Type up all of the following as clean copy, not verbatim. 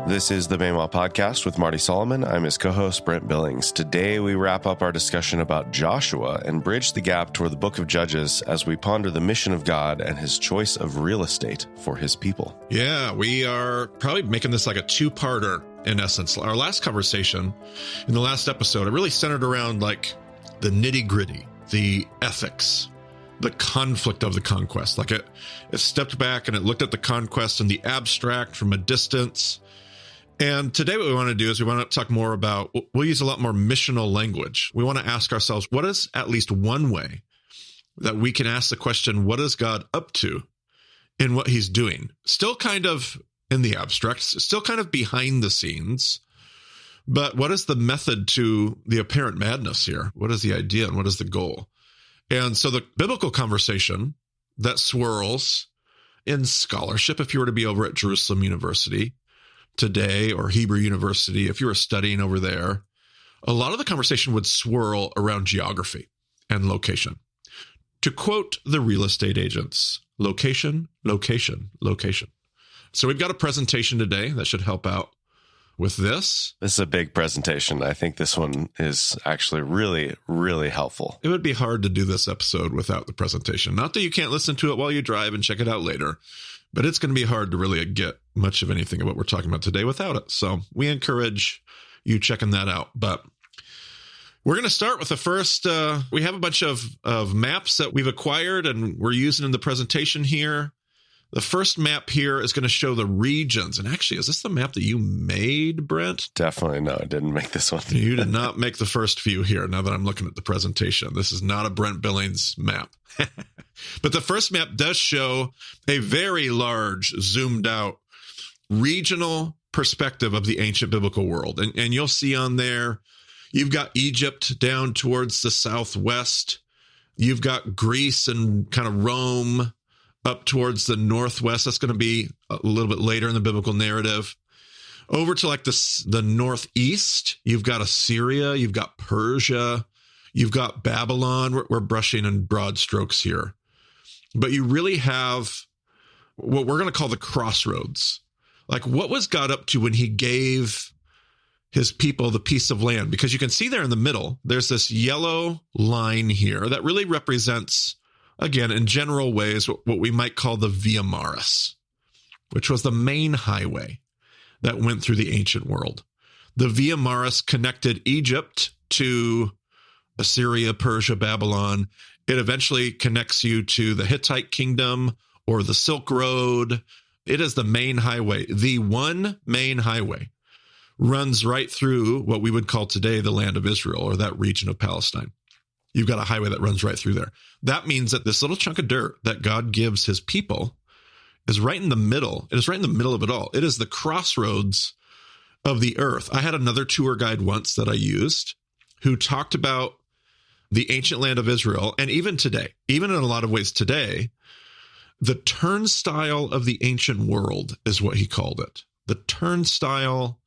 This is the Bema Podcast with Marty Solomon. I'm his co-host, Brent Billings. Today, we wrap up our discussion about Joshua and bridge the gap toward the book of Judges as we ponder the mission of God and his choice of real estate for his people. Yeah, we are probably making this like a two-parter in essence. Our last conversation in the last episode, it really centered around like the nitty-gritty, the ethics, the conflict of the conquest. Like it stepped back and it looked at the conquest in the abstract from a distance. And today what we want to do is we want to talk more about, we'll use a lot more missional language. We want to ask ourselves, what is at least one way that we can ask the question, what is God up to in what he's doing? Still kind of in the abstract, still kind of behind the scenes, but what is the method to the apparent madness here? What is the idea and what is the goal? And so the biblical conversation that swirls in scholarship, if you were to be over at Jerusalem University today or Hebrew University, if you were studying over there, a lot of the conversation would swirl around geography and location. To quote the real estate agents, location, location, location. So we've got a presentation today that should help out with this. This is a big presentation. I think this one is actually really, really helpful. It would be hard to do this episode without the presentation. Not that you can't listen to it while you drive and check it out later, but it's going to be hard to really get much of anything of what we're talking about today without it. So we encourage you checking that out. But we're going to start with the first. We have a bunch of maps that we've acquired and we're using in the presentation here. The first map here is going to show the regions. And actually, is this the map that you made, Brent? Definitely no, I didn't make this one. You did not make the first few here, now that I'm looking at the presentation. This is not a Brent Billings map. But the first map does show a very large, zoomed out, regional perspective of the ancient biblical world. And you'll see on there, you've got Egypt down towards the southwest. You've got Greece and kind of Rome up towards the northwest. That's going to be a little bit later in the biblical narrative. Over to like the northeast, you've got Assyria, you've got Persia, you've got Babylon. We're brushing in broad strokes here. But you really have what we're going to call the crossroads. Like, what was God up to when he gave his people the piece of land? Because you can see there in the middle, there's this yellow line here that really represents, again, in general ways, what we might call the Via Maris, which was the main highway that went through the ancient world. The Via Maris connected Egypt to Assyria, Persia, Babylon. It eventually connects you to the Hittite kingdom or the Silk Road. It is the main highway. The one main highway runs right through what we would call today the land of Israel, or that region of Palestine. You've got a highway that runs right through there. That means that this little chunk of dirt that God gives his people is right in the middle. It is right in the middle of it all. It is the crossroads of the earth. I had another tour guide once that I used who talked about the ancient land of Israel. And even today, even in a lot of ways today, the turnstile of the ancient world is what he called it. The turnstile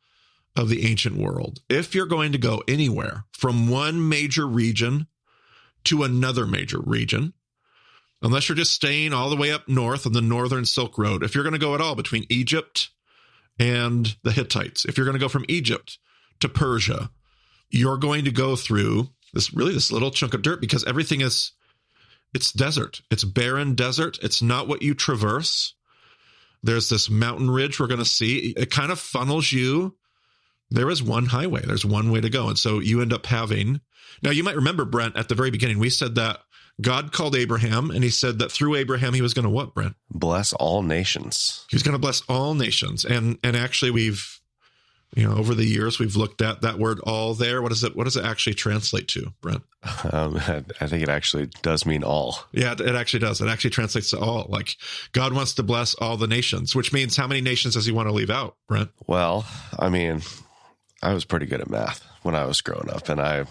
of the ancient world. If you're going to go anywhere from one major region to another major region, unless you're just staying all the way up north on the northern Silk Road, if you're going to go at all between Egypt and the Hittites, if you're going to go from Egypt to Persia, you're going to go through this little chunk of dirt, because everything it's desert. It's barren desert. It's not what you traverse. There's this mountain ridge we're going to see. It kind of funnels you. There is one highway. There's one way to go. And so you end up having, now you might remember, Brent, at the very beginning, we said that God called Abraham, and he said that through Abraham, he was going to what, Brent? Bless all nations. He was going to bless all nations. And actually we've, over the years, we've looked at that word all there. What does it actually translate to, Brent? I think it actually does mean all. Yeah, it actually does. It actually translates to all. Like, God wants to bless all the nations, which means how many nations does he want to leave out, Brent? Well, I mean, I was pretty good at math when I was growing up, and I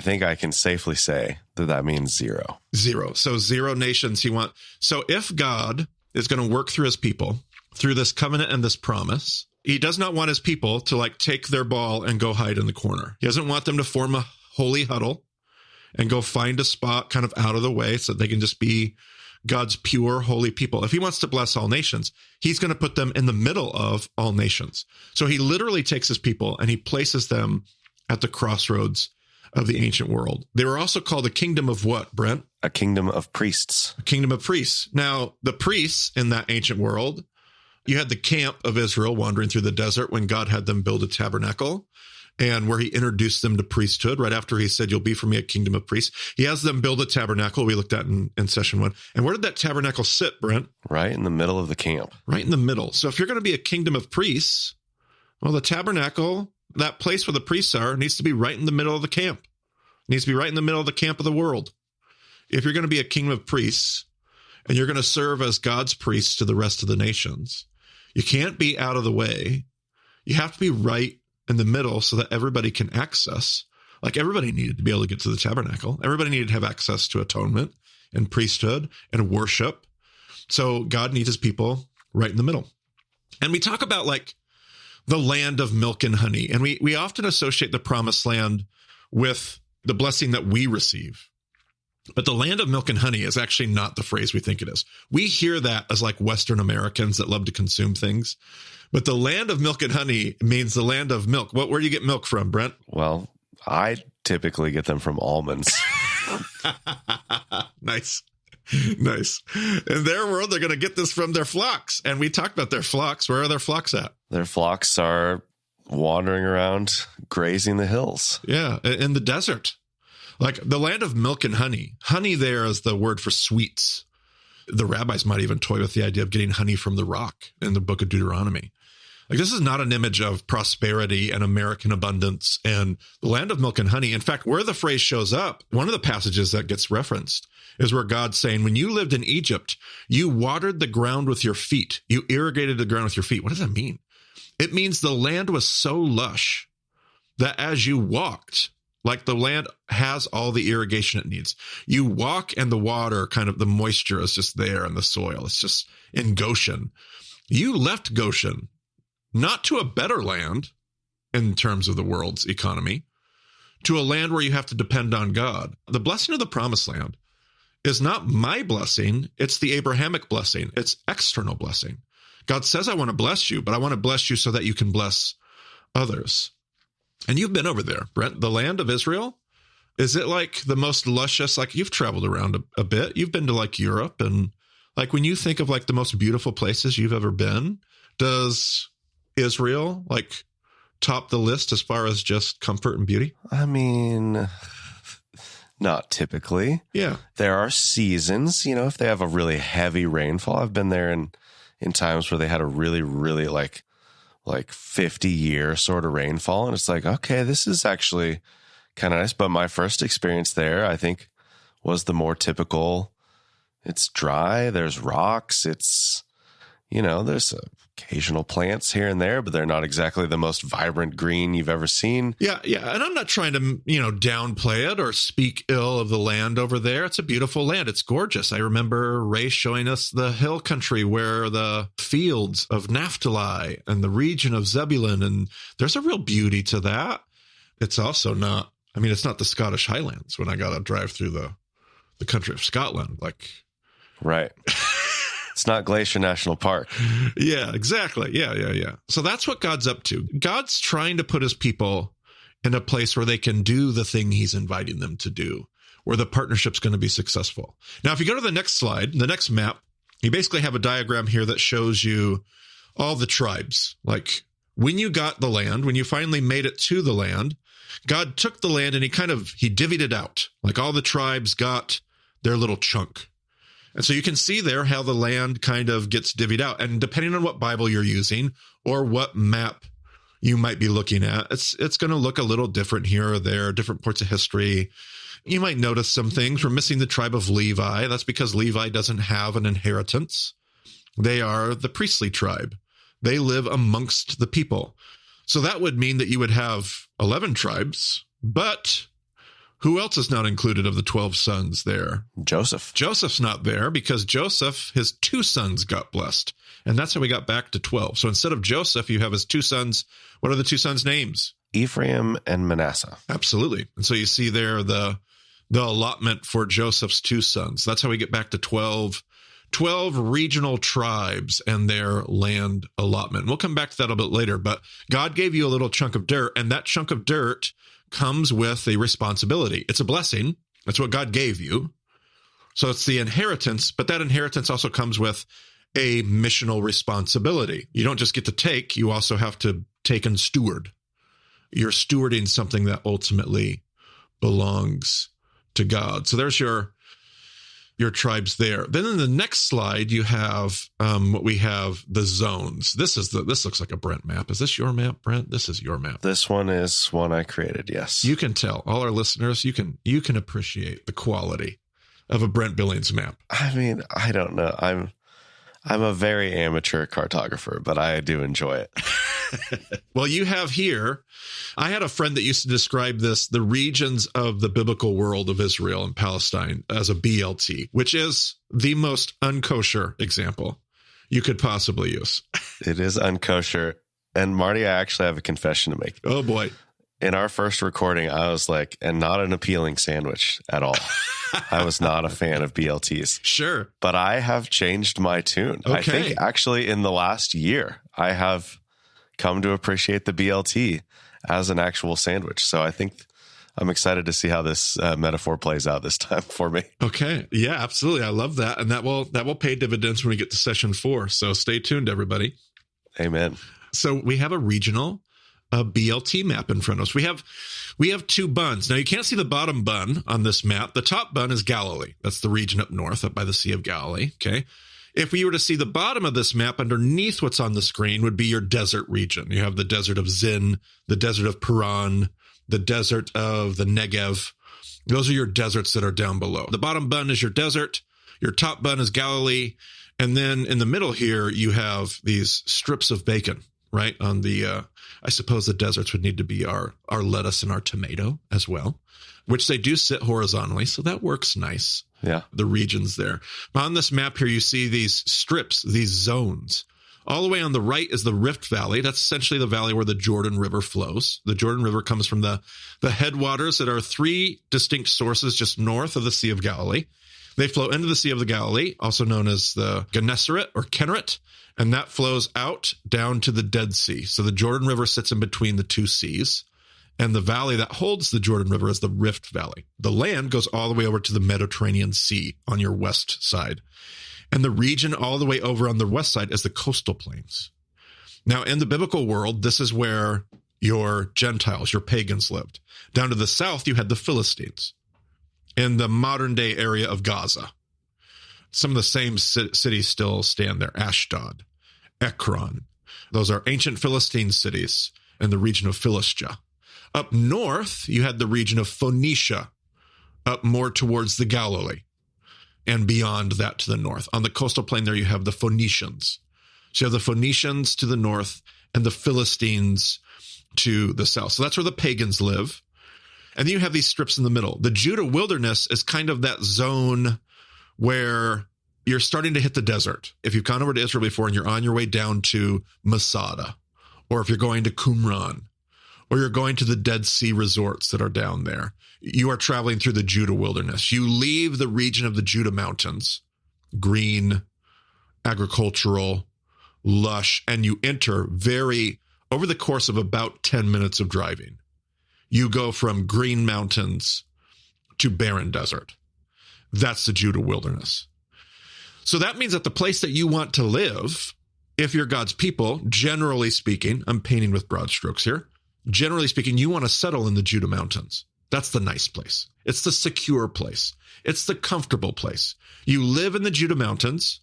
think I can safely say that means zero. Zero. So 0 nations he wants. So if God is going to work through his people, through this covenant and this promise, he does not want his people to take their ball and go hide in the corner. He doesn't want them to form a holy huddle and go find a spot kind of out of the way so that they can just be God's pure, holy people. If he wants to bless all nations, he's going to put them in the middle of all nations. So he literally takes his people and he places them at the crossroads of the ancient world. They were also called a kingdom of what, Brent? A kingdom of priests. A kingdom of priests. Now, the priests in that ancient world, you had the camp of Israel wandering through the desert when God had them build a tabernacle, and where he introduced them to priesthood right after he said, you'll be for me a kingdom of priests. He has them build a tabernacle we looked at in session 1. And where did that tabernacle sit, Brent? Right in the middle of the camp. Right in the middle. So if you're going to be a kingdom of priests, well, the tabernacle, that place where the priests are, needs to be right in the middle of the camp. It needs to be right in the middle of the camp of the world. If you're going to be a kingdom of priests and you're going to serve as God's priests to the rest of the nations, you can't be out of the way. You have to be right in the middle so that everybody can access. Like everybody needed to be able to get to the tabernacle. Everybody needed to have access to atonement and priesthood and worship. So God needs his people right in the middle. And we talk about like the land of milk and honey. And we often associate the promised land with the blessing that we receive. But the land of milk and honey is actually not the phrase we think it is. We hear that as like Western Americans that love to consume things. But the land of milk and honey means the land of milk. Where do you get milk from, Brent? Well, I typically get them from almonds. Nice. Nice. In their world, they're going to get this from their flocks. And we talked about their flocks. Where are their flocks at? Their flocks are wandering around, grazing the hills. Yeah, in the desert. Like the land of milk and honey. Honey there is the word for sweets. The rabbis might even toy with the idea of getting honey from the rock in the book of Deuteronomy. Like this is not an image of prosperity and American abundance and the land of milk and honey. In fact, where the phrase shows up, one of the passages that gets referenced is where God's saying, when you lived in Egypt, you watered the ground with your feet. You irrigated the ground with your feet. What does that mean? It means the land was so lush that as you walked, like the land has all the irrigation it needs. You walk and the water, kind of the moisture is just there in the soil. It's just in Goshen. You left Goshen not to a better land in terms of the world's economy, to a land where you have to depend on God. The blessing of the promised land is not my blessing. It's the Abrahamic blessing. It's external blessing. God says, I want to bless you, but I want to bless you so that you can bless others. And you've been over there, Brent, the land of Israel. Is it like the most luscious, like you've traveled around a bit. You've been to like Europe, and like when you think of like the most beautiful places you've ever been, does Israel like top the list as far as just comfort and beauty? I mean, not typically. Yeah. There are seasons, if they have a really heavy rainfall. I've been there in times where they had a really, really like 50-year sort of rainfall. And it's like, okay, this is actually kind of nice. But my first experience there, I think, was the more typical. It's dry. There's rocks. It's, there's occasional plants here and there, but they're not exactly the most vibrant green you've ever seen. Yeah. And I'm not trying to, downplay it or speak ill of the land over there. It's a beautiful land. It's gorgeous. I remember Ray showing us the hill country where the fields of Naphtali and the region of Zebulun, and there's a real beauty to that. It's also not, it's not the Scottish Highlands when I got to drive through the country of Scotland. Like, right. It's not Glacier National Park. Yeah, exactly. Yeah. So that's what God's up to. God's trying to put his people in a place where they can do the thing he's inviting them to do, where the partnership's going to be successful. Now, if you go to the next slide, the next map, you basically have a diagram here that shows you all the tribes. Like when you got the land, when you finally made it to the land, God took the land and he divvied it out. Like all the tribes got their little chunk. And so you can see there how the land kind of gets divvied out. And depending on what Bible you're using or what map you might be looking at, it's going to look a little different here or there, different parts of history. You might notice some things. We're missing the tribe of Levi. That's because Levi doesn't have an inheritance. They are the priestly tribe. They live amongst the people. So that would mean that you would have 11 tribes, but who else is not included of the 12 sons there? Joseph. Joseph's not there because Joseph, his 2 sons got blessed. And that's how we got back to 12. So instead of Joseph, you have his 2 sons. What are the 2 sons' names? Ephraim and Manasseh. Absolutely. And so you see there the the allotment for Joseph's two sons. That's how we get back to 12 regional tribes and their land allotment. We'll come back to that a bit later, but God gave you a little chunk of dirt, and that chunk of dirt comes with a responsibility. It's a blessing. That's what God gave you. So it's the inheritance, but that inheritance also comes with a missional responsibility. You don't just get to take, you also have to take and steward. You're stewarding something that ultimately belongs to God. So there's your tribes there. Then in the next slide, you have what we have, the zones. This looks like a Brent map. Is this your map, Brent? This is your map. This one is one I created, yes. You can tell, all our listeners, you can appreciate the quality of a Brent Billings map. I mean, I don't know. I'm a very amateur cartographer, but I do enjoy it. Well, you have here, I had a friend that used to describe the regions of the biblical world of Israel and Palestine as a BLT, which is the most unkosher example you could possibly use. It is unkosher. And Marty, I actually have a confession to make. Oh, boy. In our first recording, I was like, and not an appealing sandwich at all. I was not a fan of BLTs. Sure. But I have changed my tune. Okay. I think actually in the last year, I have come to appreciate the BLT as an actual sandwich. So I think I'm excited to see how this metaphor plays out this time for me. Okay. Yeah, absolutely. I love that. And that will pay dividends when we get to session 4. So stay tuned, everybody. Amen. So we have a regional BLT map in front of us. We have two buns. Now, you can't see the bottom bun on this map. The top bun is Galilee. That's the region up north, up by the Sea of Galilee. Okay. If we were to see the bottom of this map, underneath what's on the screen would be your desert region. You have the desert of Zin, the desert of Paran, the desert of the Negev. Those are your deserts that are down below. The bottom bun is your desert. Your top bun is Galilee. And then in the middle here, you have these strips of bacon, right? On the, I suppose the deserts would need to be our lettuce and our tomato as well, which they do sit horizontally. So that works nice. Yeah. The regions there. On this map here, you see these strips, these zones. All the way on the right is the Rift Valley. That's essentially the valley where the Jordan River flows. The Jordan River comes from the headwaters that are 3 distinct sources just north of the Sea of Galilee. They flow into the Sea of the Galilee, also known as the Gennesaret or Kinneret, and that flows out down to the Dead Sea. So the Jordan River sits in between the two seas, and the valley that holds the Jordan River is the Rift Valley. The land goes all the way over to the Mediterranean Sea on your west side. And the region all the way over on the west side is the coastal plains. Now, in the biblical world, this is where your Gentiles, your pagans lived. Down to the south, you had the Philistines in the modern day area of Gaza. Some of the same cities still stand there. Ashdod, Ekron. Those are ancient Philistine cities in the region of Philistia. Up north, you had the region of Phoenicia, up more towards the Galilee, and beyond that to the north. On the coastal plain there, you have the Phoenicians. So you have the Phoenicians to the north and the Philistines to the south. So that's where the pagans live. And then you have these strips in the middle. The Judah wilderness is kind of that zone where you're starting to hit the desert. If you've gone over to Israel before and you're on your way down to Masada, or if you're going to Qumran, or you're going to the Dead Sea resorts that are down there, you are traveling through the Judah wilderness. You leave the region of the Judah mountains, green, agricultural, lush, and you enter over the course of about 10 minutes of driving, you go from green mountains to barren desert. That's the Judah wilderness. So that means that the place that you want to live, if you're God's people, generally speaking, I'm painting with broad strokes here, generally speaking, you want to settle in the Judah mountains. That's the nice place. It's the secure place. It's the comfortable place. You live in the Judah mountains.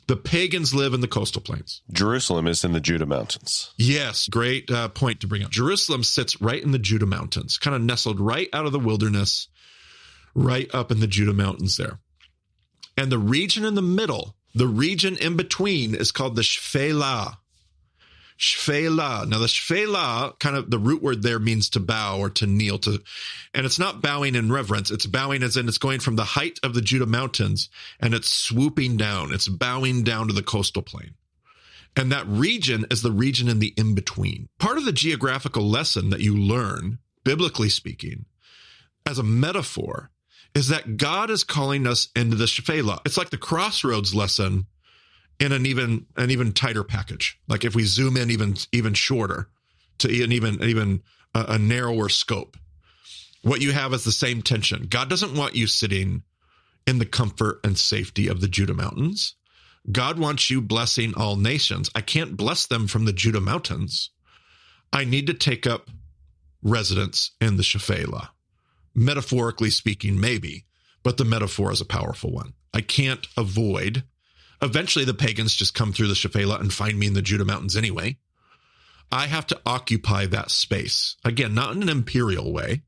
The pagans live in the coastal plains. Jerusalem is in the Judah mountains. Yes, great point to bring up. Jerusalem sits right in the Judah mountains, kind of nestled right out of the wilderness, right up in the Judah mountains there. And the region in the middle, the region in between, is called the Shephelah. Shephelah. Now, the Shephelah, kind of the root word there means to bow or to kneel to, and it's not bowing in reverence. It's bowing as in it's going from the height of the Judah mountains and it's swooping down. It's bowing down to the coastal plain. And that region is the region in the in-between. Part of the geographical lesson that you learn, biblically speaking, as a metaphor, is that God is calling us into the Shephelah. It's like the Crossroads lesson in an even tighter package. Like if we zoom in even shorter to an even a narrower scope, what you have is the same tension. God doesn't want you sitting in the comfort and safety of the Judah mountains. God wants you blessing all nations. I can't bless them from the Judah mountains. I need to take up residence in the Shephelah. Metaphorically speaking, maybe, but the metaphor is a powerful one. I can't avoid. Eventually, the pagans just come through the Shephelah and find me in the Judah mountains anyway. I have to occupy that space. Again, not in an imperial way.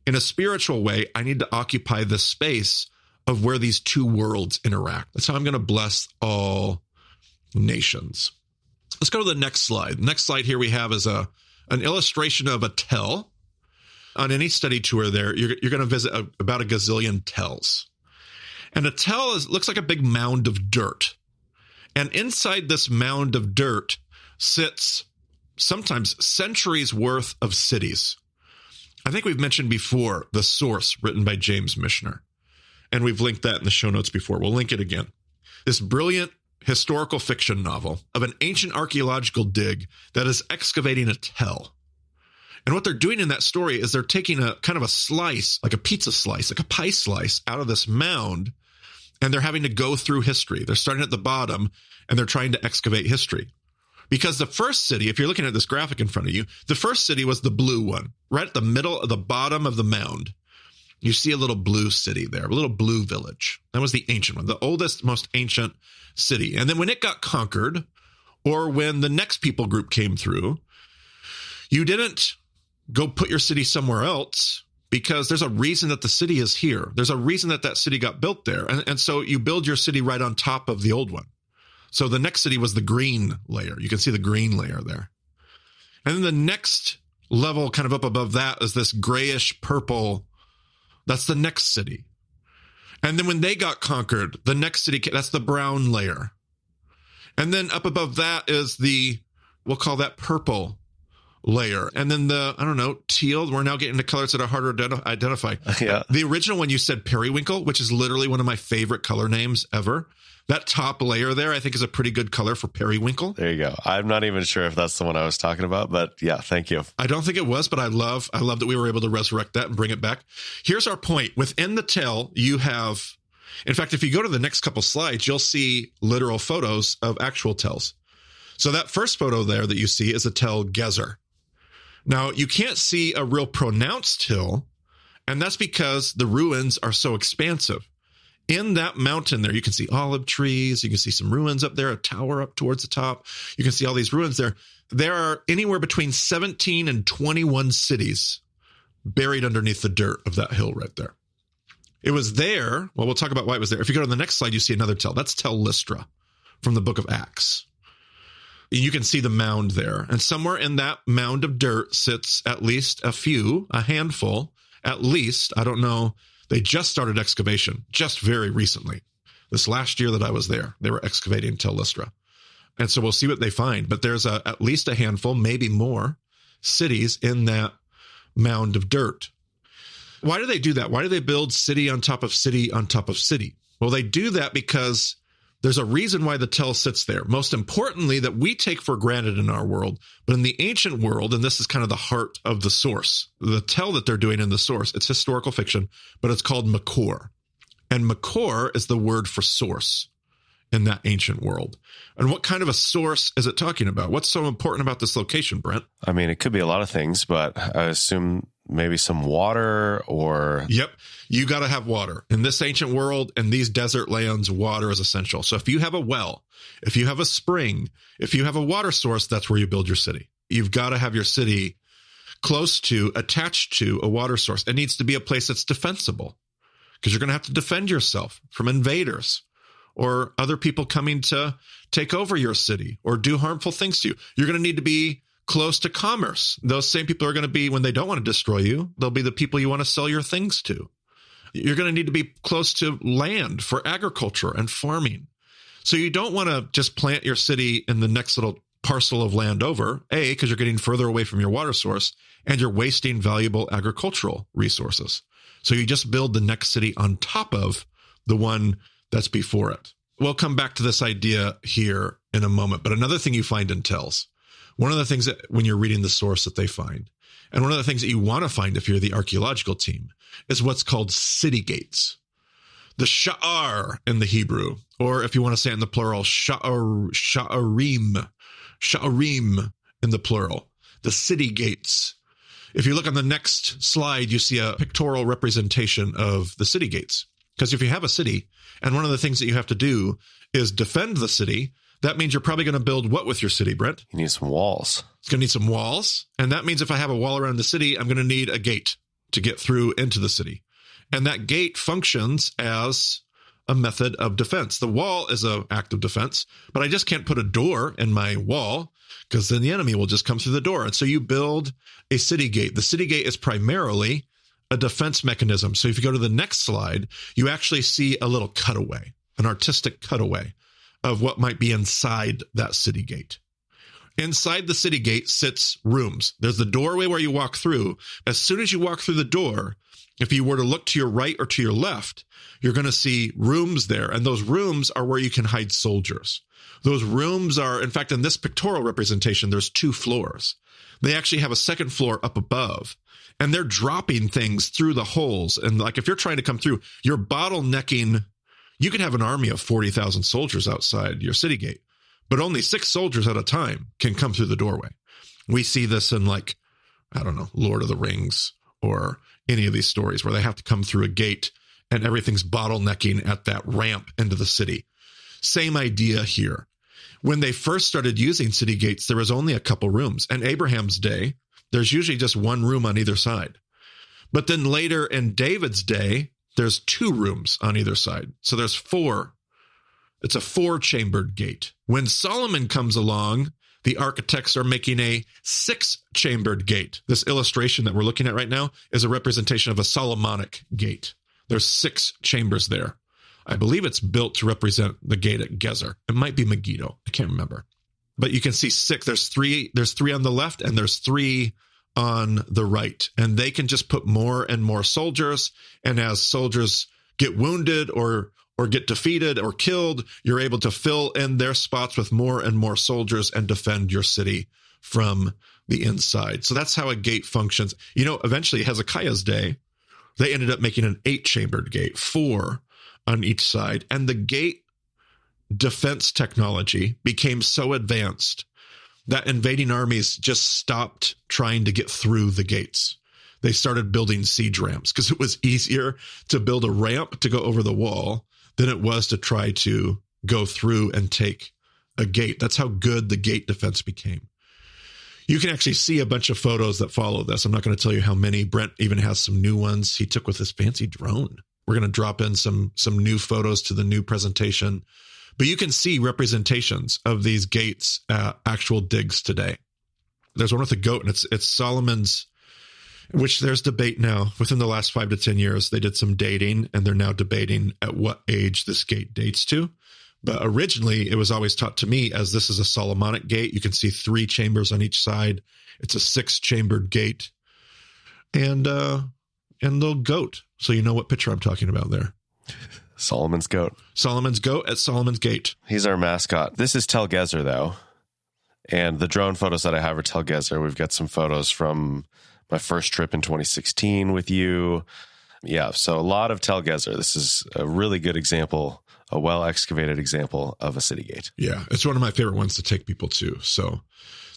In a spiritual way, I need to occupy the space of where these two worlds interact. That's how I'm going to bless all nations. Let's go to the next slide. The next slide here we have is an illustration of a tell. On any study tour there, you're going to visit about a gazillion tells. And a tell looks like a big mound of dirt. And inside this mound of dirt sits sometimes centuries worth of cities. I think we've mentioned before The Source, written by James Michener. And we've linked that in the show notes before. We'll link it again. This brilliant historical fiction novel of an ancient archaeological dig that is excavating a tell. And what they're doing in that story is they're taking a kind of a slice, like a pizza slice, like a pie slice out of this mound, and they're having to go through history. They're starting at the bottom, and they're trying to excavate history. Because the first city, if you're looking at this graphic in front of you, the first city was the blue one, right at the middle of the bottom of the mound. You see a little blue city there, a little blue village. That was the ancient one, the oldest, most ancient city. And then when it got conquered, or when the next people group came through, you didn't go put your city somewhere else, because there's a reason that the city is here. There's a reason that that city got built there. And so you build your city right on top of the old one. So the next city was the green layer. You can see the green layer there. And then the next level kind of up above that is this grayish purple. That's the next city. And then when they got conquered, the next city, that's the brown layer. And then up above that is we'll call that purple layer. And then teal. We're now getting to colors that are harder to identify. Yeah. The original one you said periwinkle, which is literally one of my favorite color names ever. That top layer there, I think, is a pretty good color for periwinkle. There you go. I'm not even sure if that's the one I was talking about, but yeah, thank you. I don't think it was, but I love that we were able to resurrect that and bring it back. Here's our point. Within the tell, you have, in fact, if you go to the next couple slides, you'll see literal photos of actual tells. So that first photo there that you see is a tell Gezer. Now, you can't see a real pronounced hill, and that's because the ruins are so expansive. In that mountain there, you can see olive trees. You can see some ruins up there, a tower up towards the top. You can see all these ruins there. There are anywhere between 17 and 21 cities buried underneath the dirt of that hill right there. It was there. Well, we'll talk about why it was there. If you go to the next slide, you see another tell. That's tell Lystra from the book of Acts. You can see the mound there. And somewhere in that mound of dirt sits at least a handful, at least, I don't know. They just started excavation just very recently. This last year that I was there, they were excavating Tell Lystra. And so we'll see what they find. But there's at least a handful, maybe more, cities in that mound of dirt. Why do they do that? Why do they build city on top of city on top of city? Well, they do that because there's a reason why the tell sits there. Most importantly, that we take for granted in our world, but in the ancient world, and this is kind of the heart of the source, the tell that they're doing in the source, it's historical fiction, but it's called Makor. And Makor is the word for source in that ancient world. And what kind of a source is it talking about? What's so important about this location, Brent? I mean, it could be a lot of things, but I assume maybe some water or... Yep. You got to have water. In this ancient world, in these desert lands, water is essential. So if you have a well, if you have a spring, if you have a water source, that's where you build your city. You've got to have your city close to, attached to a water source. It needs to be a place that's defensible, because you're going to have to defend yourself from invaders or other people coming to take over your city or do harmful things to you. You're going to need to be close to commerce. Those same people are going to be, when they don't want to destroy you, they'll be the people you want to sell your things to. You're going to need to be close to land for agriculture and farming. So you don't want to just plant your city in the next little parcel of land over, A, because you're getting further away from your water source and you're wasting valuable agricultural resources. So you just build the next city on top of the one that's before it. We'll come back to this idea here in a moment. But another thing you find in tells, one of the things that when you're reading the source that they find, and one of the things that you want to find if you're the archaeological team, is what's called city gates. The sha'ar in the Hebrew, or if you want to say it in the plural, sha'arim in the plural, the city gates. If you look on the next slide, you see a pictorial representation of the city gates. Because if you have a city, and one of the things that you have to do is defend the city, that means you're probably going to build what with your city, Brent? You need some walls. It's going to need some walls. And that means if I have a wall around the city, I'm going to need a gate to get through into the city. And that gate functions as a method of defense. The wall is an act of defense, but I just can't put a door in my wall because then the enemy will just come through the door. And so you build a city gate. The city gate is primarily a defense mechanism. So if you go to the next slide, you actually see a little cutaway, an artistic cutaway of what might be inside that city gate. Inside the city gate sits rooms. There's the doorway where you walk through. As soon as you walk through the door, if you were to look to your right or to your left, you're going to see rooms there. And those rooms are where you can hide soldiers. Those rooms are, in fact, in this pictorial representation, there's 2 floors. They actually have a second floor up above. And they're dropping things through the holes. And like if you're trying to come through, you're bottlenecking. You could have an army of 40,000 soldiers outside your city gate, but only 6 soldiers at a time can come through the doorway. We see this in like, I don't know, Lord of the Rings or any of these stories where they have to come through a gate and everything's bottlenecking at that ramp into the city. Same idea here. When they first started using city gates, there was only a couple rooms. In Abraham's day, there's usually just 1 room on either side. But then later in David's day, there's 2 rooms on either side. So there's 4. It's a 4-chambered gate. When Solomon comes along, the architects are making a 6-chambered gate. This illustration that we're looking at right now is a representation of a Solomonic gate. There's 6 chambers there. I believe it's built to represent the gate at Gezer. It might be Megiddo. I can't remember. But you can see 6. There's 3 on the left and there's 3 on the right. And they can just put more and more soldiers. And as soldiers get wounded or get defeated or killed, you're able to fill in their spots with more and more soldiers and defend your city from the inside. So that's how a gate functions. You know, eventually Hezekiah's day, they ended up making an 8-chambered gate, 4 on each side. And the gate defense technology became so advanced that invading armies just stopped trying to get through the gates. They started building siege ramps because it was easier to build a ramp to go over the wall than it was to try to go through and take a gate. That's how good the gate defense became. You can actually see a bunch of photos that follow this. I'm not going to tell you how many. Brent even has some new ones he took with his fancy drone. We're going to drop in some new photos to the new presentation. But you can see representations of these gates at actual digs today. There's one with a goat, and it's Solomon's, which there's debate now. Within the last 5 to 10 years, they did some dating, and they're now debating at what age this gate dates to. But originally, it was always taught to me as this is a Solomonic gate. You can see 3 chambers on each side. It's a 6-chambered gate. And little goat. So you know what picture I'm talking about there. Solomon's goat. Solomon's goat at Solomon's gate. He's our mascot. This is Tel Gezer, though. And the drone photos that I have are Tel Gezer. We've got some photos from my first trip in 2016 with you. Yeah, so a lot of Tel Gezer. This is a really good example, a well-excavated example of a city gate. Yeah, it's one of my favorite ones to take people to. So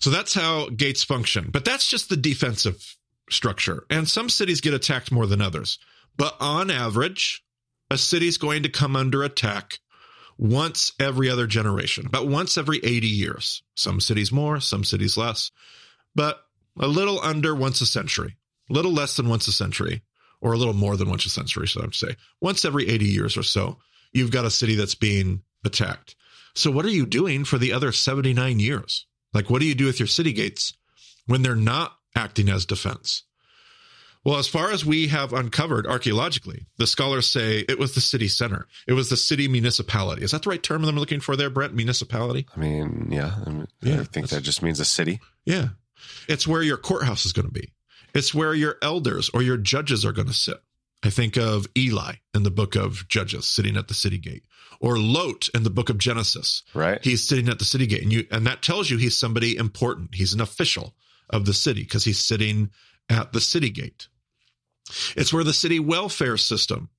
that's how gates function. But that's just the defensive structure. And some cities get attacked more than others. But on average, a city's going to come under attack once every other generation, about once every 80 years. Some cities more, some cities less, but a little under once a century, a little less than once a century, or a little more than once a century, so I would say. Once every 80 years or so, you've got a city that's being attacked. So what are you doing for the other 79 years? Like, what do you do with your city gates when they're not acting as defense? Well, as far as we have uncovered archaeologically, the scholars say it was the city center. It was the city municipality. Is that the right term that I'm looking for there, Brent? Municipality? I mean, yeah. I think that just means a city. Yeah. It's where your courthouse is going to be. It's where your elders or your judges are going to sit. I think of Eli in the book of Judges sitting at the city gate, or Lot in the book of Genesis. Right. He's sitting at the city gate, and that tells you he's somebody important. He's an official of the city because he's sitting at the city gate. It's where the city welfare system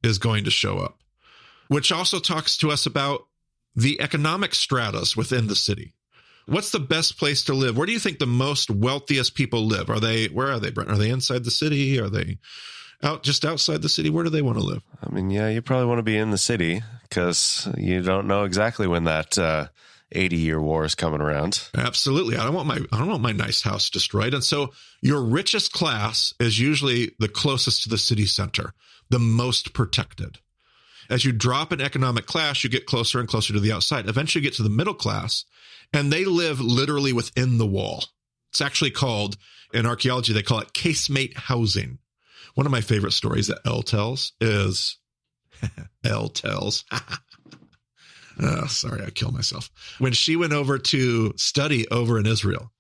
is going to show up, which also talks to us about the economic stratas within the city. What's the best place to live? Where do you think the most wealthiest people live? Where are they, Brent? Are they inside the city? Are they just outside the city? Where do they want to live? I mean, yeah, you probably want to be in the city because you don't know exactly when that 80-year war is coming around. Absolutely. I don't want my nice house destroyed. And so your richest class is usually the closest to the city center, the most protected. As you drop in economic class, you get closer and closer to the outside. Eventually you get to the middle class, and they live literally within the wall. It's actually called, in archaeology, they call it casemate housing. One of my favorite stories that Elle tells is, Elle tells, oh, sorry, I killed myself. When she went over to study over in Israel,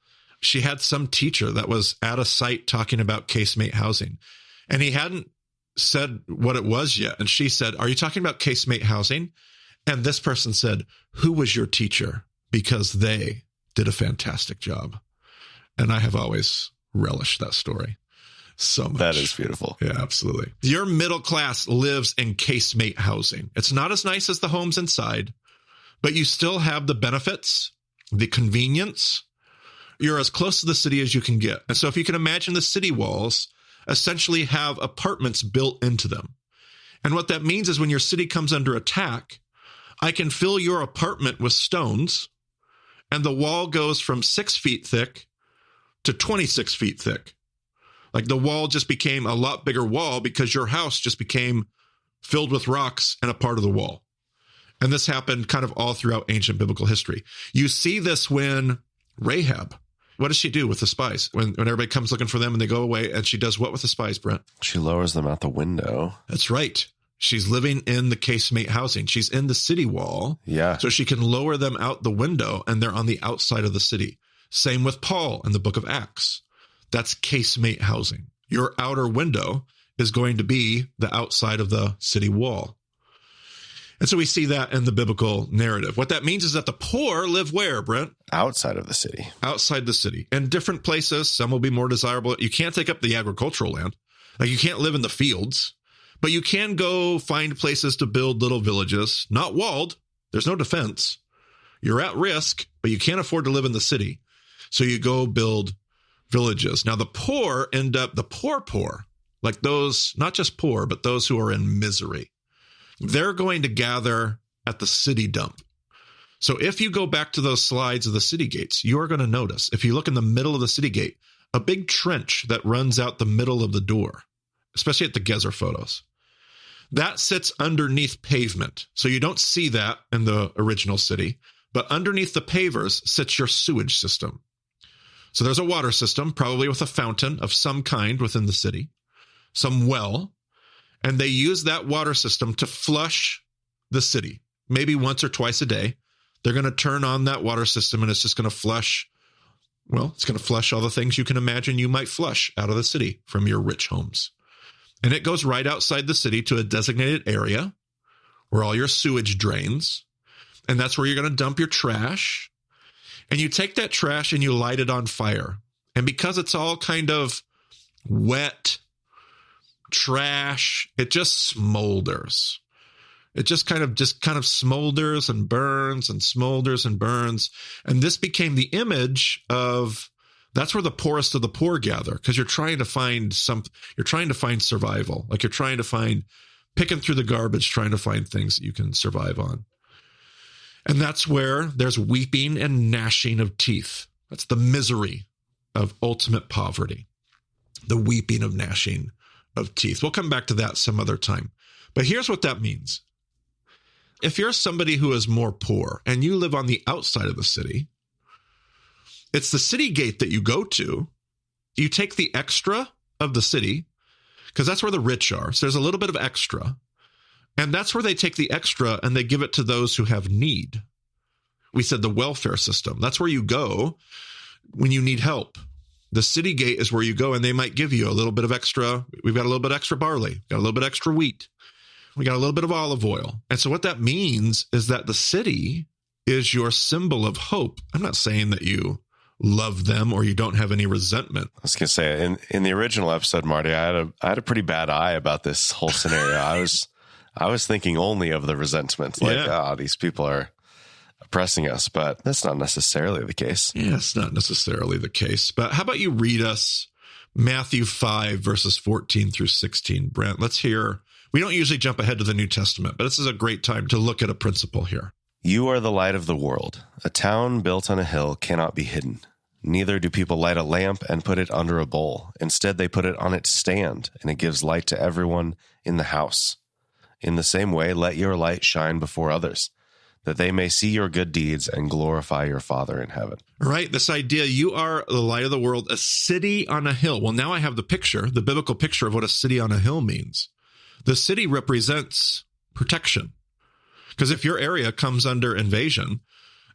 she had some teacher that was at a site talking about casemate housing, and he hadn't said what it was yet. And she said, "Are you talking about casemate housing?" And this person said, "Who was your teacher? Because they did a fantastic job." And I have always relished that story so much. That is beautiful. Yeah, absolutely. Your middle class lives in casemate housing. It's not as nice as the homes inside, but you still have the benefits, the convenience. You're as close to the city as you can get. And so if you can imagine, the city walls essentially have apartments built into them. And what that means is when your city comes under attack, I can fill your apartment with stones, and the wall goes from 6 feet thick to 26 feet thick. Like the wall just became a lot bigger wall because your house just became filled with rocks and a part of the wall. And this happened kind of all throughout ancient biblical history. You see this when Rahab, what does she do with the spies? When everybody comes looking for them and they go away, and she does what with the spies, Brent? She lowers them out the window. That's right. She's living in the casemate housing. She's in the city wall. Yeah. So she can lower them out the window, and they're on the outside of the city. Same with Paul in the book of Acts. That's casemate housing. Your outer window is going to be the outside of the city wall. And so we see that in the biblical narrative. What that means is that the poor live where, Brent? Outside of the city. Outside the city. In different places. Some will be more desirable. You can't take up the agricultural land. Like you can't live in the fields. But you can go find places to build little villages. Not walled. There's no defense. You're at risk, but you can't afford to live in the city. So you go build villages. Now the poor end up, the poor, like those, not just poor, but those who are in misery. They're going to gather at the city dump. So if you go back to those slides of the city gates, you're going to notice, if you look in the middle of the city gate, a big trench that runs out the middle of the door, especially at the Gezer photos. That sits underneath pavement. So you don't see that in the original city, but underneath the pavers sits your sewage system. So there's a water system, probably with a fountain of some kind within the city, some well. And they use that water system to flush the city, maybe once or twice a day. They're going to turn on that water system, and it's just going to flush. Well, it's going to flush all the things you can imagine you might flush out of the city from your rich homes. And it goes right outside the city to a designated area where all your sewage drains. And that's where you're going to dump your trash. And you take that trash and you light it on fire. And because it's all kind of wet trash, it just smolders. It just kind of smolders and burns and smolders and burns. And this became the image of, that's where the poorest of the poor gather, because you're trying to find survival. Like you're trying to find, picking through the garbage, trying to find things that you can survive on. And that's where there's weeping and gnashing of teeth. That's the misery of ultimate poverty. The weeping of gnashing of teeth. We'll come back to that some other time. But here's what that means. If you're somebody who is more poor and you live on the outside of the city, it's the city gate that you go to. You take the extra of the city, because that's where the rich are. So there's a little bit of extra. And that's where they take the extra and they give it to those who have need. We said the welfare system. That's where you go when you need help. The city gate is where you go, and they might give you a little bit of extra. We've got a little bit extra barley, got a little bit extra wheat. We got a little bit of olive oil. And so what that means is that the city is your symbol of hope. I'm not saying that you love them or you don't have any resentment. I was going to say, in the original episode, Marty, I had a pretty bad eye about this whole scenario. I was thinking only of the resentment. Like, these people are oppressing us, but that's not necessarily the case. Yeah, it's not necessarily the case. But how about you read us Matthew 5, verses 14 through 16, Brent? Let's hear. We don't usually jump ahead to the New Testament, but this is a great time to look at a principle here. You are the light of the world. A town built on a hill cannot be hidden. Neither do people light a lamp and put it under a bowl. Instead, they put it on its stand, and it gives light to everyone in the house. In the same way, let your light shine before others, that they may see your good deeds and glorify your Father in heaven. Right, this idea, you are the light of the world, a city on a hill. Well, now I have the picture, the biblical picture of what a city on a hill means. The city represents protection. Because if your area comes under invasion,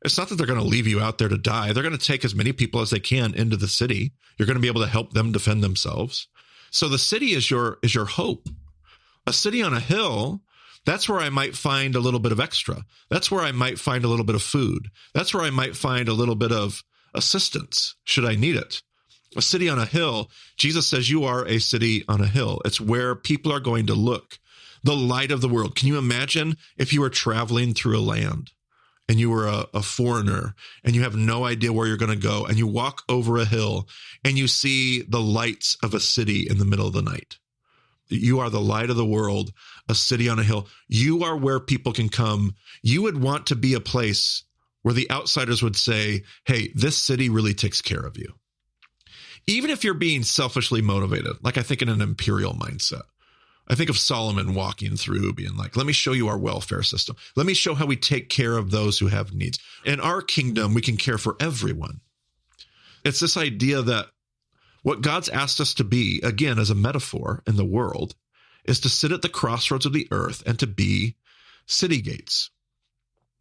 it's not that they're going to leave you out there to die. They're going to take as many people as they can into the city. You're going to be able to help them defend themselves. So the city is your hope. A city on a hill, that's where I might find a little bit of extra. That's where I might find a little bit of food. That's where I might find a little bit of assistance, should I need it. A city on a hill, Jesus says you are a city on a hill. It's where people are going to look. The light of the world. Can you imagine if you were traveling through a land and you were a foreigner and you have no idea where you're going to go and you walk over a hill and you see the lights of a city in the middle of the night? You are the light of the world, a city on a hill. You are where people can come. You would want to be a place where the outsiders would say, hey, this city really takes care of you. Even if you're being selfishly motivated, like I think in an imperial mindset. I think of Solomon walking through being like, let me show you our welfare system. Let me show how we take care of those who have needs. In our kingdom, we can care for everyone. It's this idea that what God's asked us to be, again, as a metaphor in the world, is to sit at the crossroads of the earth and to be city gates.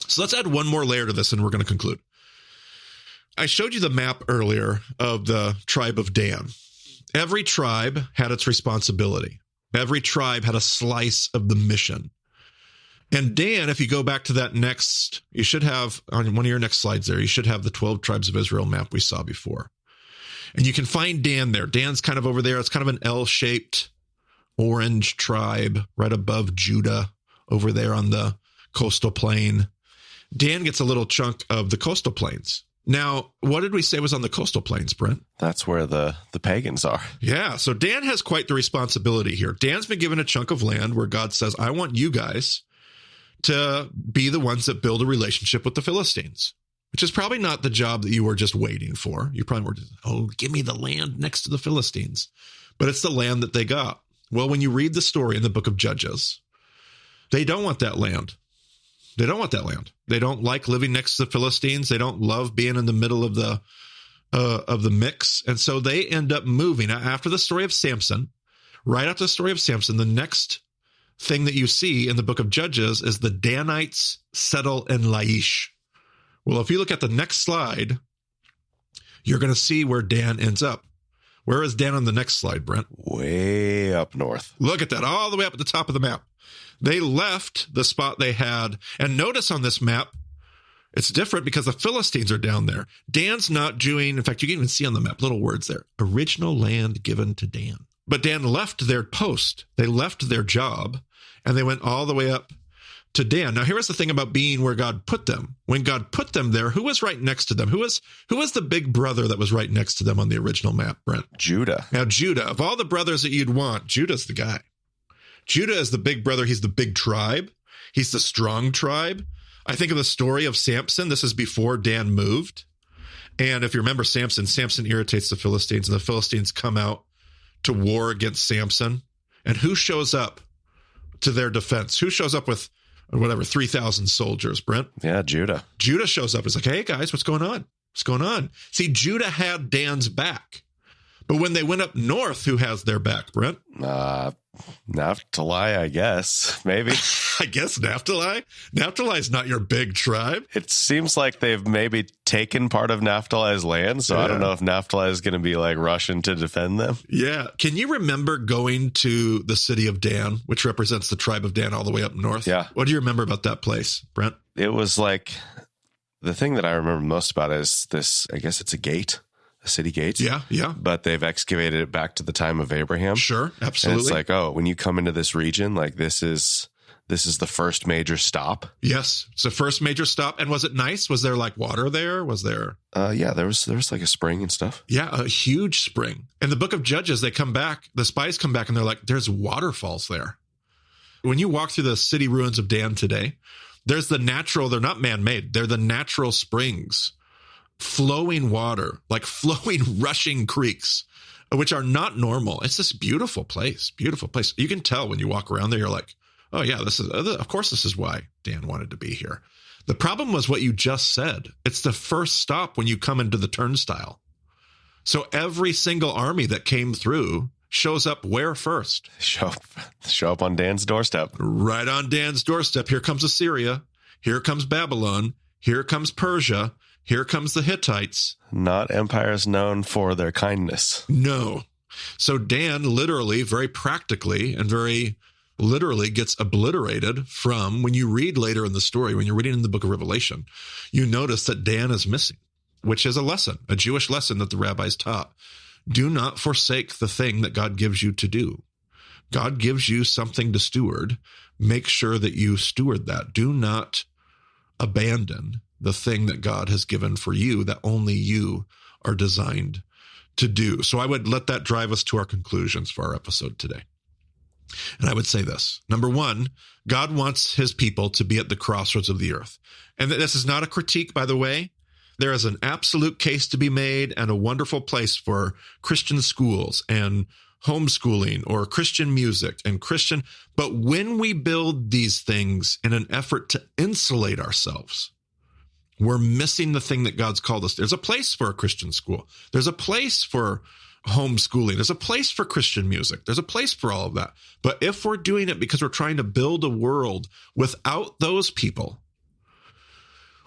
So let's add one more layer to this and we're going to conclude. I showed you the map earlier of the tribe of Dan. Every tribe had its responsibility. Every tribe had a slice of the mission. And Dan, if you go back to that next, you should have, on one of your next slides there, you should have the 12 tribes of Israel map we saw before. And you can find Dan there. Dan's kind of over there. It's kind of an L-shaped orange tribe right above Judah over there on the coastal plain. Dan gets a little chunk of the coastal plains. Now, what did we say was on the coastal plains, Brent? That's where the pagans are. Yeah, so Dan has quite the responsibility here. Dan's been given a chunk of land where God says, I want you guys to be the ones that build a relationship with the Philistines, which is probably not the job that you were just waiting for. You probably were just, give me the land next to the Philistines. But it's the land that they got. Well, when you read the story in the book of Judges, they don't want that land. They don't want that land. They don't like living next to the Philistines. They don't love being in the middle of the mix. And so they end up moving. After the story of Samson, right after the story of Samson, the next thing that you see in the book of Judges is the Danites settle in Laish. Well, if you look at the next slide, you're going to see where Dan ends up. Where is Dan on the next slide, Brent? Way up north. Look at that, all the way up at the top of the map. They left the spot they had. And notice on this map, it's different because the Philistines are down there. Dan's not doing, in fact, you can even see on the map, little words there, original land given to Dan. But Dan left their post. They left their job and they went all the way up to Dan. Now, here's the thing about being where God put them. When God put them there, who was right next to them? Who was the big brother that was right next to them on the original map, Brent? Judah. Now, Judah, of all the brothers that you'd want, Judah's the guy. Judah is the big brother. He's the big tribe. He's the strong tribe. I think of the story of Samson. This is before Dan moved. And if you remember Samson irritates the Philistines, and the Philistines come out to war against Samson. And who shows up to their defense? Who shows up with 3,000 soldiers, Brent? Yeah, Judah. Judah shows up. It's like, hey, guys, what's going on? What's going on? See, Judah had Dan's back. But when they went up north, who has their back, Brent? Naphtali, I guess. Maybe. I guess Naphtali? Naphtali is not your big tribe. It seems like they've maybe taken part of Naphtali's land, so I don't know if Naphtali is going to be like rushing to defend them. Yeah. Can you remember going to the city of Dan, which represents the tribe of Dan all the way up north? Yeah. What do you remember about that place, Brent? It was like, the thing that I remember most about it is this, I guess it's a gate. A city gate. Yeah. But they've excavated it back to the time of Abraham. Sure, absolutely. And it's like, oh, when you come into this region, like this is the first major stop. Yes, it's the first major stop. And was it nice? Was there like water there? Was there? Yeah, there was like a spring and stuff. Yeah, a huge spring. In the book of Judges, they come back, the spies come back and they're like, there's waterfalls there. When you walk through the city ruins of Dan today, there's the natural, they're not man-made, they're the natural springs. Flowing water, like flowing, rushing creeks, which are not normal. It's this beautiful place. You can tell when you walk around there, you're like, oh yeah, of course this is why Dan wanted to be here. The problem was what you just said. It's the first stop when you come into the turnstile. So every single army that came through shows up where first? Show up on Dan's doorstep. Right on Dan's doorstep. Here comes Assyria. Here comes Babylon. Here comes Persia. Here comes the Hittites. Not empires known for their kindness. No. So Dan literally, very practically, and very literally gets obliterated from, when you read later in the story, when you're reading in the book of Revelation, you notice that Dan is missing, which is a lesson, a Jewish lesson that the rabbis taught. Do not forsake the thing that God gives you to do. God gives you something to steward. Make sure that you steward that. Do not abandon the thing that God has given for you that only you are designed to do. So I would let that drive us to our conclusions for our episode today. And I would say this. Number one, God wants his people to be at the crossroads of the earth. And this is not a critique, by the way. There is an absolute case to be made and a wonderful place for Christian schools and homeschooling or Christian music and Christian. But when we build these things in an effort to insulate ourselves, we're missing the thing that God's called us. There's a place for a Christian school. There's a place for homeschooling. There's a place for Christian music. There's a place for all of that. But if we're doing it because we're trying to build a world without those people,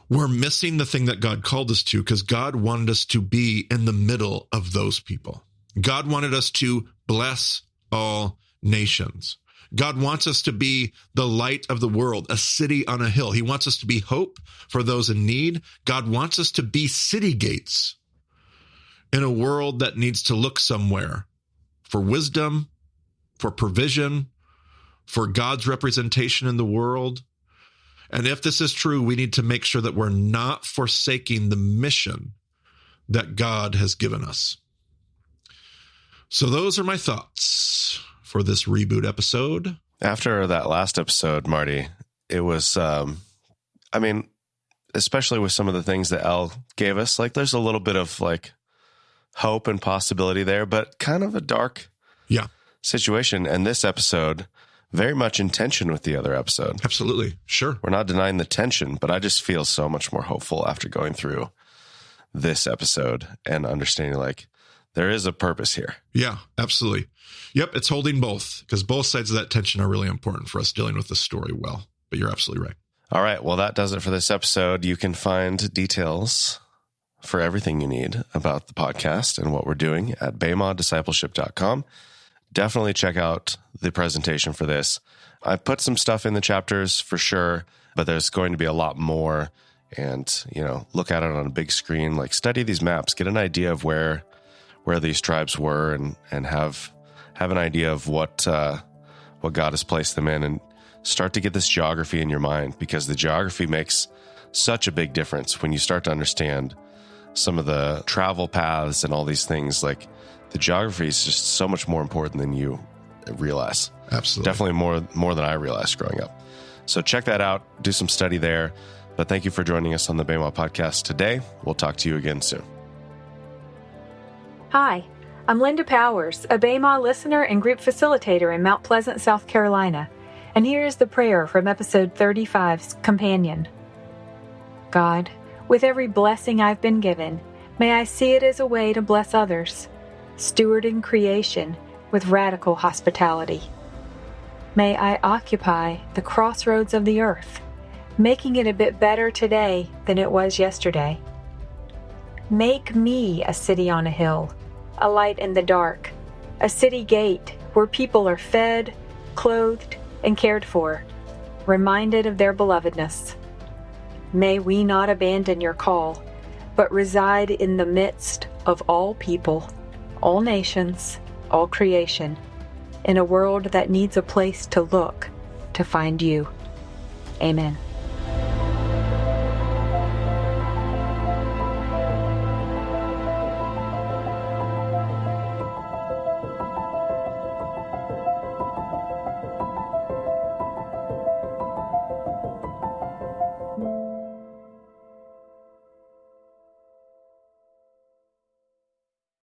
we're missing the thing that God called us to, because God wanted us to be in the middle of those people. God wanted us to bless all nations. God wants us to be the light of the world, a city on a hill. He wants us to be hope for those in need. God wants us to be city gates in a world that needs to look somewhere for wisdom, for provision, for God's representation in the world. And if this is true, we need to make sure that we're not forsaking the mission that God has given us. So those are my thoughts for this reboot episode. After that last episode, Marty, it was, especially with some of the things that Elle gave us, like there's a little bit of like hope and possibility there, but kind of a dark situation. And this episode, very much in tension with the other episode. Absolutely. Sure. We're not denying the tension, but I just feel so much more hopeful after going through this episode and understanding like there is a purpose here. Yeah, absolutely. Yep, it's holding both, because both sides of that tension are really important for us dealing with the story well. But you're absolutely right. All right, well, that does it for this episode. You can find details for everything you need about the podcast and what we're doing at BaymaDiscipleship.com. Definitely check out the presentation for this. I put some stuff in the chapters for sure, but there's going to be a lot more. And, look at it on a big screen, like study these maps, get an idea of where these tribes were and have an idea of what God has placed them in, and start to get this geography in your mind, because the geography makes such a big difference when you start to understand some of the travel paths and all these things. Like the geography is just so much more important than you realize. Absolutely. Definitely more than I realized growing up. So check that out, do some study there. But thank you for joining us on the Bema podcast today. We'll talk to you again soon. Hi, I'm Linda Powers, a Bema listener and group facilitator in Mount Pleasant, South Carolina. And here is the prayer from episode 35's companion. God, with every blessing I've been given, may I see it as a way to bless others, stewarding creation with radical hospitality. May I occupy the crossroads of the earth, making it a bit better today than it was yesterday. Make me a city on a hill, a light in the dark, a city gate where people are fed, clothed, and cared for, reminded of their belovedness. May we not abandon your call, but reside in the midst of all people, all nations, all creation, in a world that needs a place to look to find you. Amen.